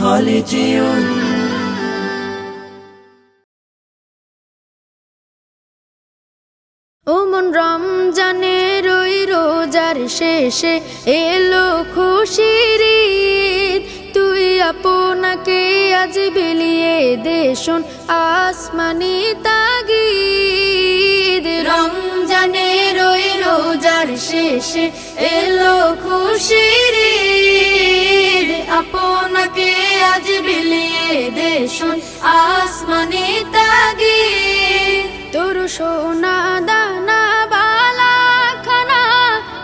خالدون ওমন রমজানের ওই রোজার শেষে এলো খুশির ঈদ, তুই আপনাকে আজ বিলিয়ে দে শোন আসমানি তাগিদ। রমজানের ওই রোজার শেষে এলো খুশির ঈদ, আপনাকে আজ বিলিয়ে দে শোন আসমানি তাগিদ। তোর সোনা দানা বালা খানা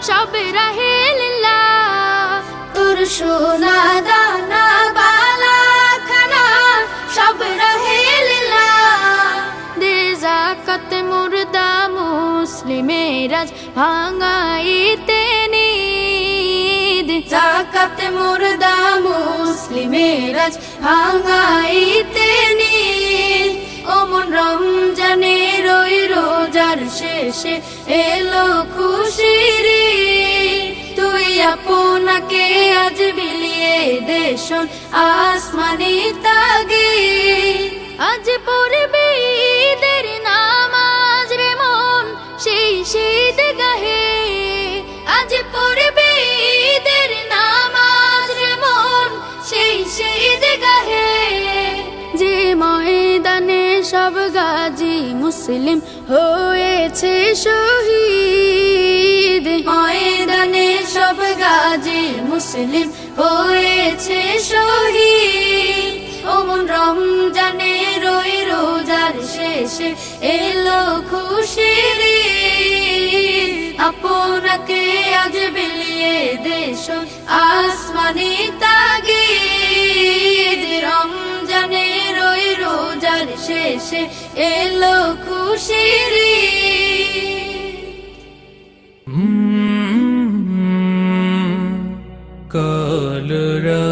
সব রাহে লিল্লাহ, তোর সোনা দানা বালা খানা সব রাহে লিল্লাহ। দে যাকাত মুর্দা মুসলিমের আজ ভাঙাইতে নিদ, যাকাত মুর্দা মুসলিমের আজ ভাঙাইতে নিদ। ওমন রমজানের ওই রোজার শেষে এলো খুশির ঈদ, তুই আপনাকে আজ বিলিয়ে দে শোন আসমানি তাগিদ। আজ পড়বি ঈদের নামাজ রে মন সেই শীত গাহে, আজ পড়বি ঈদের নামাজ রে মন সেই শীত গাহে। যে ময়দানে সব গাজী মুসলিম হয়েছে শহীদ, ময়দানে সব গাজী মুসলিম হয়েছে শহীদ। ওমন রমজানের ওই রোজার শেষে এলো খুশির ঈদ, আপনাকে আজ বিলিয়ে দে শোন আসমানি তাগিদ। রমজানের ওই রোজার শেষে এলো খুশির ঈদ। কলরা